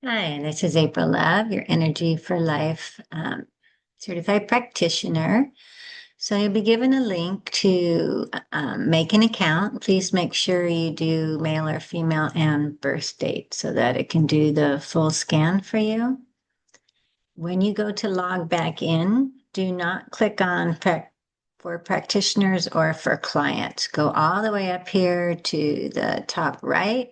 Hi, this is April Love, your Energy for Life certified practitioner. So you'll be given a link to make an account. Please make sure you do male or female and birth date so that it can do the full scan for you. When you go to log back in, do not click on for practitioners or for clients. Go all the way up here to the top right.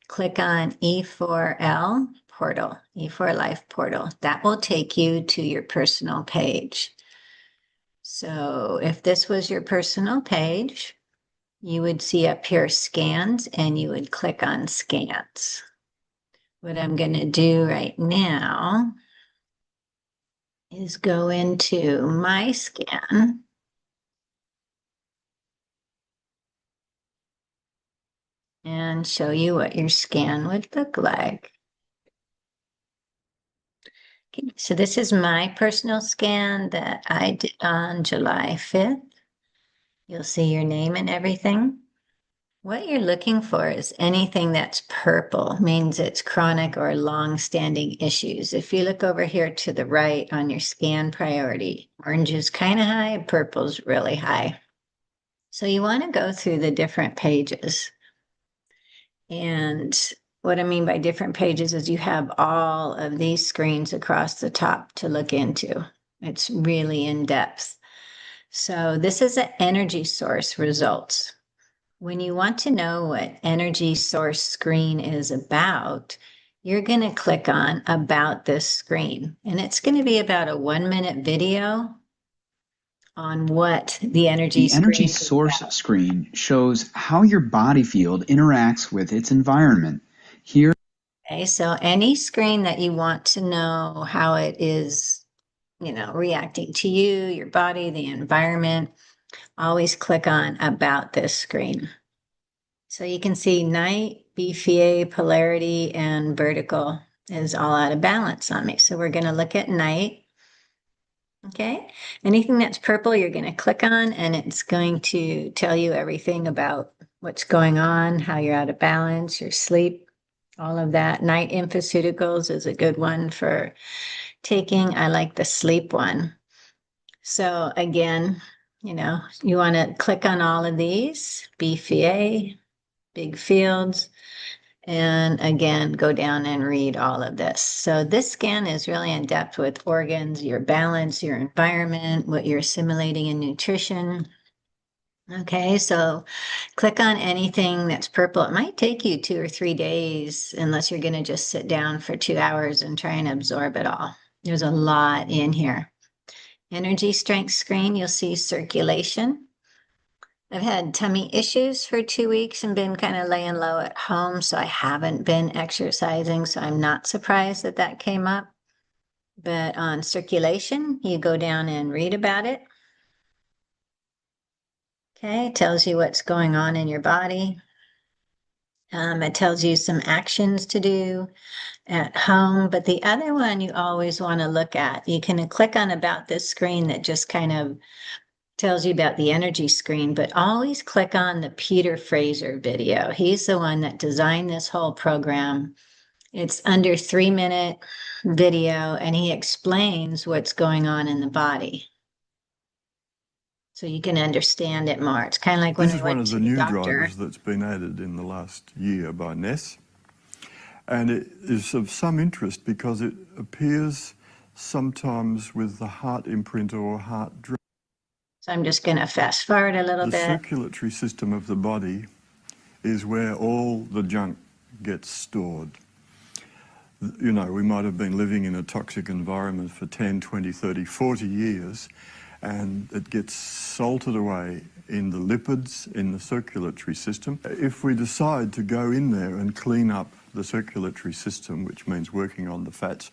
Click on E4L Portal, E4 Life Portal. That will take you to your personal page. So if this was your personal page, you would see up here scans and you would click on scans. What I'm going to do right now is go into my scan and show you what your scan would look like. Okay, so this is my personal scan that I did on July 5th. You'll see your name and everything. What you're looking for is anything that's purple, means it's chronic or long-standing issues. If you look over here to the right on your scan priority, orange is kind of high, purple's really high. So you want to go through the different pages. And what I mean by different pages is you have all of these screens across the top to look into. It's really in depth. So this is an energy source results. When you want to know what energy source screen is about, you're going to click on about this screen. And it's going to be about a 1-minute video on what the energy The energy screen is source about. screen shows how your body field interacts with its environment. Here, Okay, so any screen that you want to know how it is, reacting to you, your body, the environment, always click on about this screen. So you can see night, BFA, polarity, and vertical is all out of balance on me. So we're going to look at night. Okay. Anything that's purple, you're going to click on, and it's going to tell you everything about what's going on, how you're out of balance, your sleep, all of that. Night Infoceuticals is a good one for taking. I like the sleep one. So again, you want to click on all of these, BFA, big fields, and again, go down and read all of this. So this scan is really in depth with organs, your balance, your environment, what you're assimilating in nutrition. Okay, so click on anything that's purple. It might take you 2 or 3 days unless you're going to just sit down for 2 hours and try and absorb it all. There's a lot in here. Energy strength screen, you'll see circulation. I've had tummy issues for 2 weeks and been kind of laying low at home, so I haven't been exercising, so I'm not surprised that that came up. But on circulation, you go down and read about it. Okay, it tells you what's going on in your body. It tells you some actions to do at home, but the other one you always want to look at, you can click on about this screen that just kind of tells you about the energy screen, but always click on the Peter Fraser video. He's the one that designed this whole program. It's under 3-minute video, and he explains what's going on in the body. So you can understand it more. It's kind of like when This I is one went of to the the new doctor. drivers that's been added in the last year by Ness. And it is of some interest because it appears sometimes with the heart imprint or heart drop. So I'm just going to fast forward a little The bit. circulatory system of the body is where all the junk gets stored. You know, we might have been living in a toxic environment for 10, 20, 30, 40 years, and it gets salted away in the lipids in the circulatory system. If we decide to go in there and clean up the circulatory system, which means working on the fats.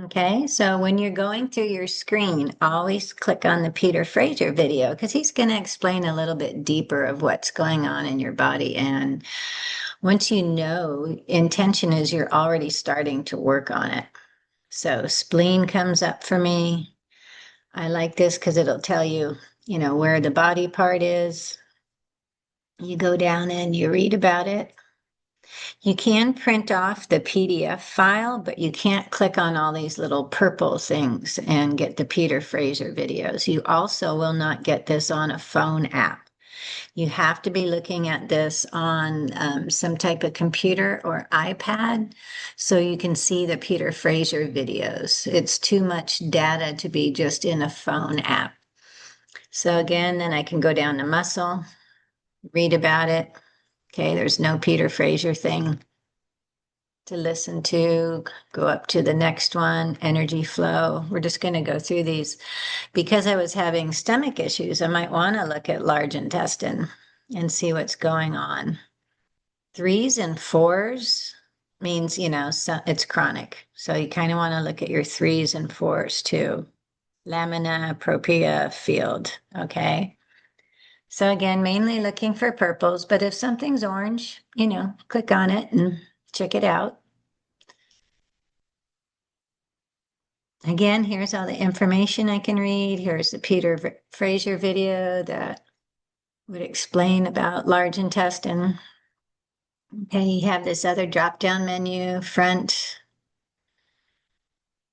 Okay, so when you're going through your screen, always click on the Peter Fraser video because he's going to explain a little bit deeper of what's going on in your body. And once you know, intention is you're already starting to work on it. So spleen comes up for me. I like this because it'll tell you, where the body part is. You go down and you read about it. You can print off the PDF file, but you can't click on all these little purple things and get the Peter Fraser videos. You also will not get this on a phone app. You have to be looking at this on some type of computer or iPad so you can see the Peter Fraser videos. It's too much data to be just in a phone app. So again, then I can go down to muscle, read about it. Okay, there's no Peter Fraser thing to listen to. Go up to the next one, energy flow. We're just going to go through these. Because I was having stomach issues, I might want to look at large intestine and see what's going on. 3s and 4s means, so it's chronic. So you kind of want to look at your 3s and 4s too. Lamina propria field, okay? So again, mainly looking for purples, but if something's orange, click on it and check it out. Again, here's all the information I can read. Here's the Peter Fraser video that would explain about large intestine. Okay, you have this other drop-down menu, front,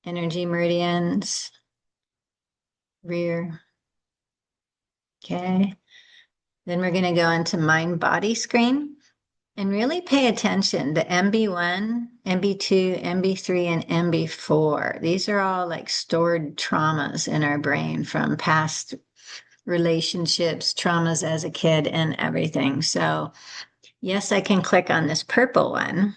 energy meridians, rear. Okay, then we're going to go into mind-body screen and really pay attention to MB1, MB2, MB3, and MB4. These are all like stored traumas in our brain from past relationships, traumas as a kid, and everything. So yes, I can click on this purple one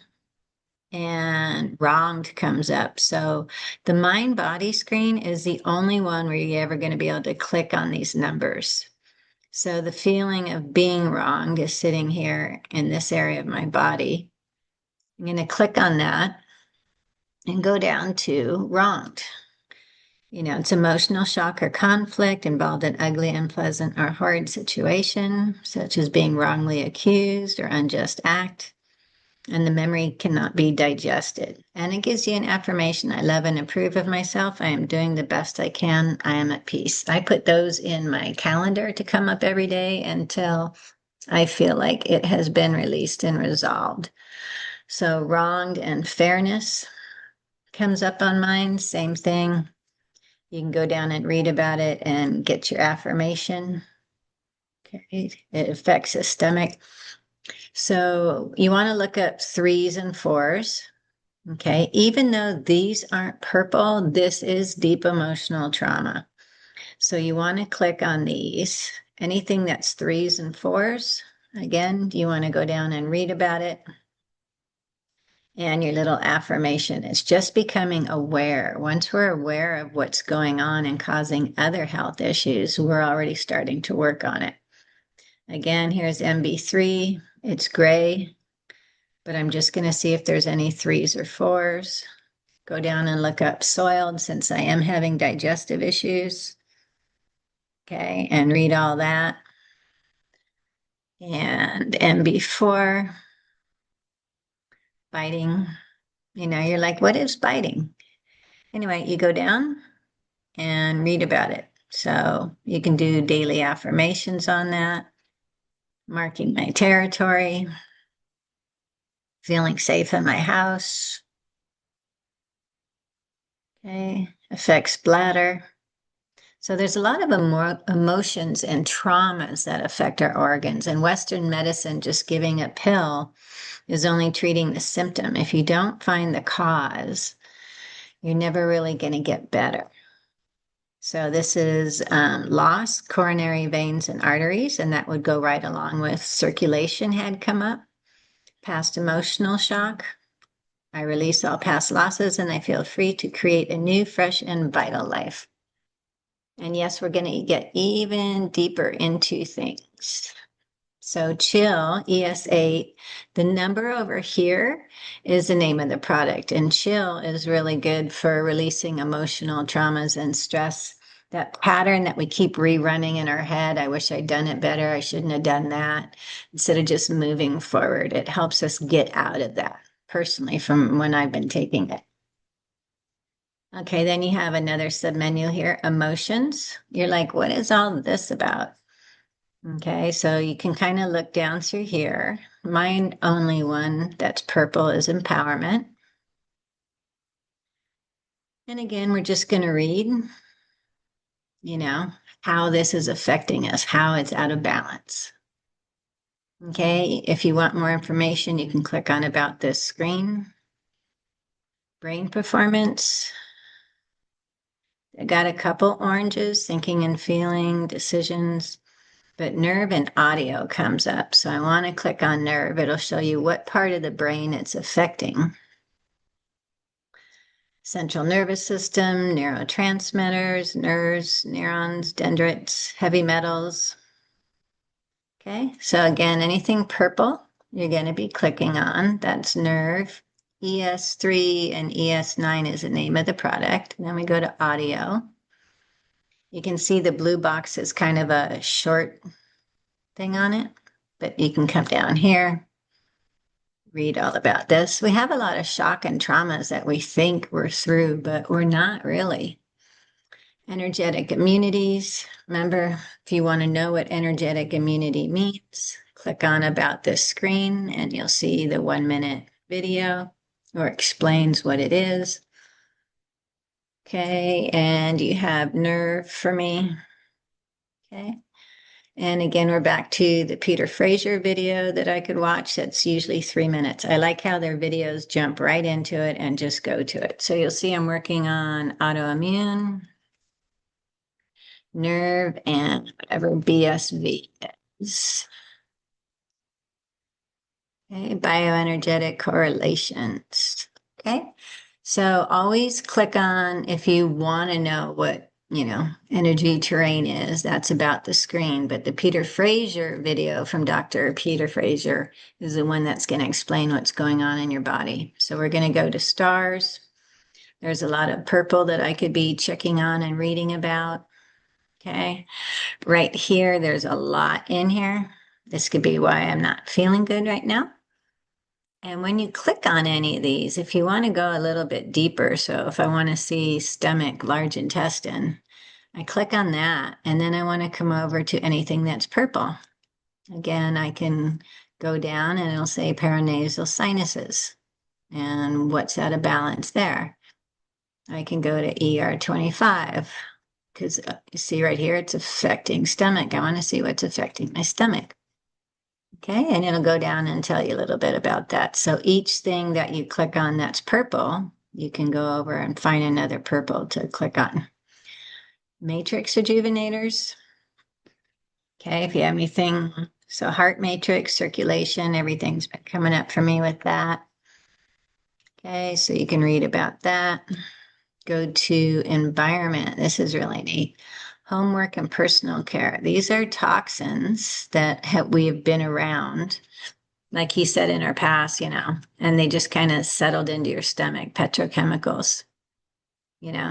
and wronged comes up. So the mind body screen is the only one where you're ever going to be able to click on these numbers. So the feeling of being wronged is sitting here in this area of my body. I'm going to click on that and go down to wronged. It's emotional shock or conflict involved in ugly, unpleasant, or hard situation, such as being wrongly accused or unjust act. And the memory cannot be digested. And it gives you an affirmation. I love and approve of myself. I am doing the best I can. I am at peace. I put those in my calendar to come up every day until I feel like it has been released and resolved. So wronged and fairness comes up on mine. Same thing. You can go down and read about it and get your affirmation. Okay. It affects the stomach. So you want to look up 3s and 4s. Okay. Even though these aren't purple, this is deep emotional trauma. So you want to click on these. Anything that's 3s and 4s. Again, you want to go down and read about it. And your little affirmation is just becoming aware. Once we're aware of what's going on and causing other health issues, we're already starting to work on it. Again, here's MB3. It's gray, but I'm just going to see if there's any 3s or 4s. Go down and look up soiled since I am having digestive issues. Okay, and read all that. And MB4, biting. You're like, what is biting? Anyway, you go down and read about it. So you can do daily affirmations on that, marking my territory, feeling safe in my house. Okay, affects bladder. So there's a lot of emotions and traumas that affect our organs. And Western medicine, just giving a pill, is only treating the symptom. If you don't find the cause, you're never really going to get better. So this is lost coronary veins and arteries, and that would go right along with circulation had come up. Past emotional shock. I release all past losses and I feel free to create a new, fresh, and vital life. And yes, we're going to get even deeper into things. So chill, ES8, the number over here is the name of the product. And chill is really good for releasing emotional traumas and stress. That pattern that we keep rerunning in our head, I wish I'd done it better, I shouldn't have done that. Instead of just moving forward, it helps us get out of that, personally, from when I've been taking it. Okay, then you have another submenu here, emotions. You're like, what is all this about? Okay, so you can kind of look down through here. Mine only one that's purple is empowerment. And again, we're just going to read, how this is affecting us, how it's out of balance. Okay, if you want more information, you can click on About This screen. Brain performance. I got a couple oranges, thinking and feeling, decisions, but nerve and audio comes up. So I want to click on nerve. It'll show you what part of the brain it's affecting. Central nervous system, neurotransmitters, nerves, neurons, dendrites, heavy metals. Okay, so again, anything purple, you're going to be clicking on. That's nerve. ES3 and ES9 is the name of the product. And then we go to audio. You can see the blue box is kind of a short thing on it, but you can come down here, read all about this. We have a lot of shock and traumas that we think we're through, but we're not really. Energetic immunities. Remember, if you want to know what energetic immunity means, click on About This screen and you'll see the 1-minute video or explains what it is. Okay, and you have nerve for me. Okay. And again, we're back to the Peter Fraser video that I could watch. That's usually 3 minutes. I like how their videos jump right into it and just go to it. So you'll see I'm working on autoimmune, nerve, and whatever BSV is. Okay, bioenergetic correlations. Okay, so always click on if you want to know what energy terrain is. That's about the screen. But the Peter Fraser video from Dr. Peter Fraser is the one that's going to explain what's going on in your body. So we're going to go to stars. There's a lot of purple that I could be checking on and reading about. Okay, right here, there's a lot in here. This could be why I'm not feeling good right now. And when you click on any of these, if you want to go a little bit deeper, so if I want to see stomach, large intestine, I click on that, and then I want to come over to anything that's purple. Again, I can go down and it'll say paranasal sinuses and what's out of balance there. I can go to ER25 because you see right here, it's affecting stomach. I want to see what's affecting my stomach. Okay, and it'll go down and tell you a little bit about that. So each thing that you click on that's purple, you can go over and find another purple to click on. Matrix rejuvenators. Okay, if you have anything, so heart matrix, circulation, everything's been coming up for me with that. Okay, so you can read about that. Go to environment. This is really neat. Homework and personal care. These are toxins that we have been around, like he said in our past, and they just kind of settled into your stomach, petrochemicals,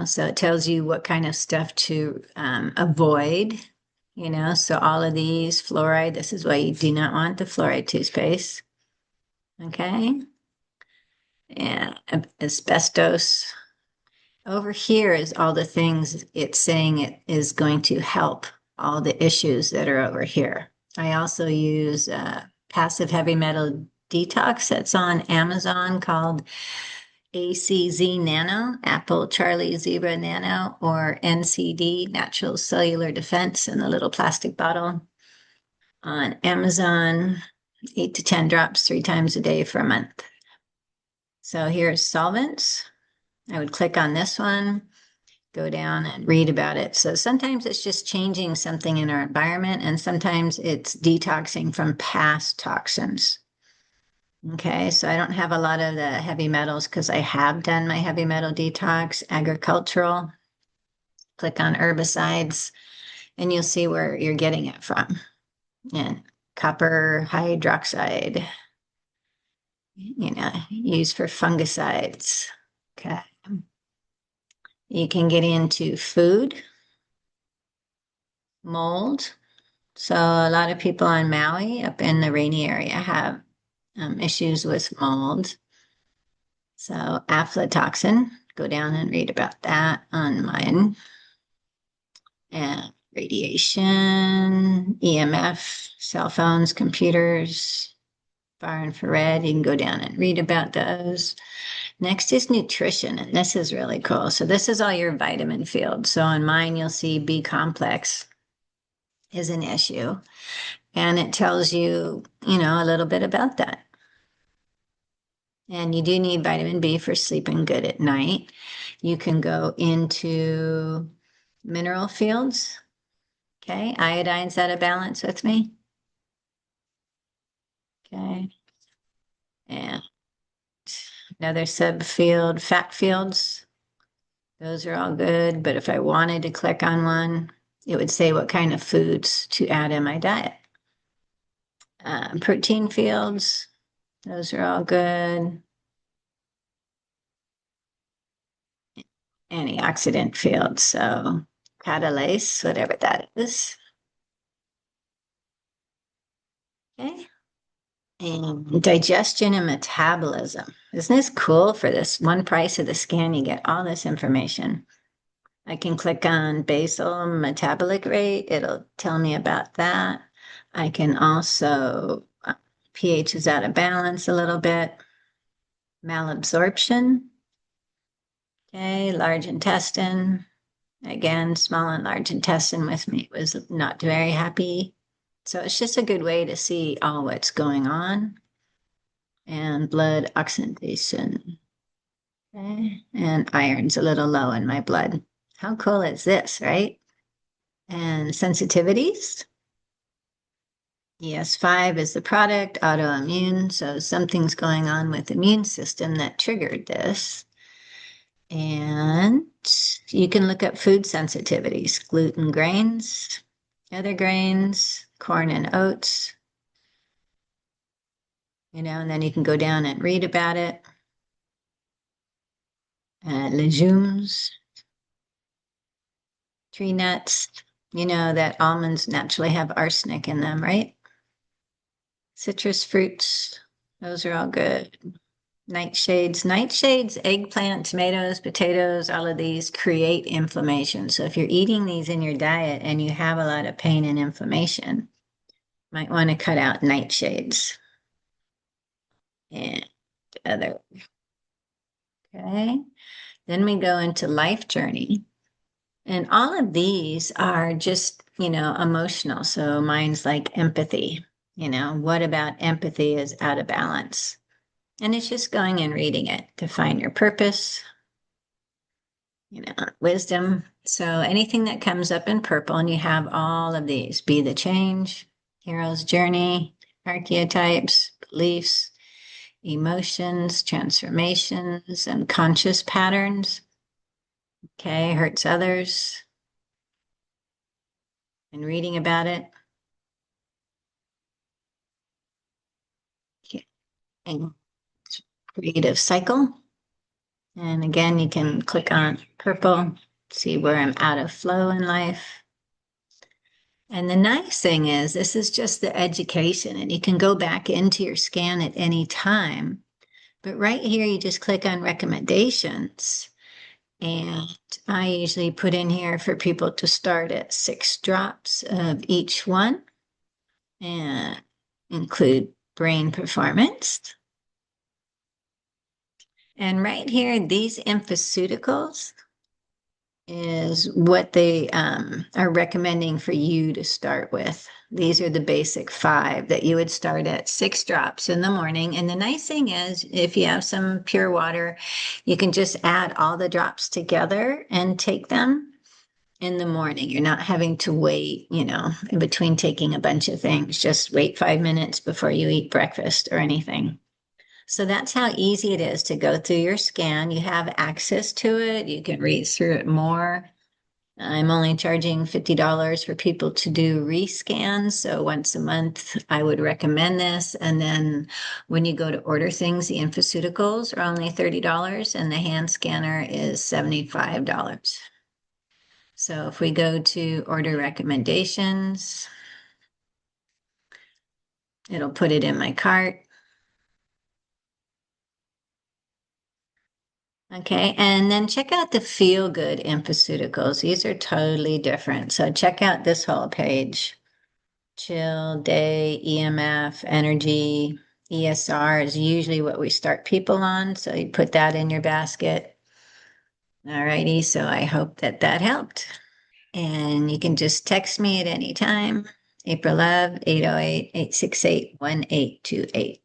so it tells you what kind of stuff to avoid, so all of these, fluoride, this is why you do not want the fluoride toothpaste. Okay. And asbestos. Over here is all the things it's saying it is going to help all the issues that are over here. I also use passive heavy metal detox that's on Amazon called ACZ Nano, Apple Charlie Zebra Nano, or NCD, Natural Cellular Defense, in the little plastic bottle on Amazon, 8 to 10 drops 3 times a day for a month. So here's solvents. I would click on this one, go down and read about it. So sometimes it's just changing something in our environment, and sometimes it's detoxing from past toxins. Okay, so I don't have a lot of the heavy metals because I have done my heavy metal detox, agricultural. Click on herbicides, and you'll see where you're getting it from. And copper hydroxide, used for fungicides. Okay. You can get into food, mold. So a lot of people on Maui up in the rainy area have issues with mold. So aflatoxin, go down and read about that on mine. And radiation, EMF, cell phones, computers, far infrared. You can go down and read about those. Next is nutrition, and this is really cool. So this is all your vitamin field. So on mine, you'll see B complex is an issue, and it tells you, a little bit about that. And you do need vitamin B for sleeping good at night. You can go into mineral fields. Okay, iodine's out of balance with me. Okay, and another subfield, fat fields. Those are all good, but if I wanted to click on one, it would say what kind of foods to add in my diet. Protein fields, those are all good. Antioxidant fields, so catalase, whatever that is. Okay. And digestion and metabolism. Isn't this cool? For this one price of the scan, you get all this information. I can click on basal metabolic rate. It'll tell me about that. I can also, pH is out of balance a little bit. Malabsorption. Okay, large intestine. Again, small and large intestine with me was not very happy. So it's just a good way to see all what's going on. And blood oxidation. Okay. And iron's a little low in my blood. How cool is this, right? And sensitivities. ES5 is the product, autoimmune. So something's going on with the immune system that triggered this. And you can look up food sensitivities, gluten grains, other grains, corn and oats, and then you can go down and read about it. Legumes, tree nuts, that almonds naturally have arsenic in them, right? Citrus fruits, those are all good. Nightshades, eggplant, tomatoes, potatoes, all of these create inflammation. So if you're eating these in your diet and you have a lot of pain and inflammation, might want to cut out nightshades. And other. Okay. Then we go into life journey. And all of these are just, emotional. So mine's like empathy. What about empathy is out of balance? And it's just going and reading it to find your purpose, wisdom. So anything that comes up in purple, and you have all of these: be the change, hero's journey, archetypes, beliefs, emotions, transformations, and conscious patterns. Okay, hurts others, and reading about it. Okay. And creative cycle. And again, you can click on purple, see where I'm out of flow in life. And the nice thing is, this is just the education, and you can go back into your scan at any time. But right here, you just click on recommendations. And I usually put in here for people to start at 6 drops of each one and include brain performance. And right here, these Infoceuticals is what they are recommending for you to start with. These are the basic 5 that you would start at 6 drops in the morning. And the nice thing is, if you have some pure water, you can just add all the drops together and take them in the morning. You're not having to wait, in between taking a bunch of things. Just wait 5 minutes before you eat breakfast or anything. So that's how easy it is to go through your scan. You have access to it. You can read through it more. I'm only charging $50 for people to do rescans. So once a month, I would recommend this. And then when you go to order things, the Infoceuticals are only $30 and the hand scanner is $75. So if we go to order recommendations, it'll put it in my cart. Okay, and then check out the feel good Infoceuticals. These are totally different. So check out this whole page. Chill, day, EMF, energy, ESR is usually what we start people on. So you put that in your basket. All righty, so I hope that that helped. And you can just text me at any time. April Love, 808-868-1828.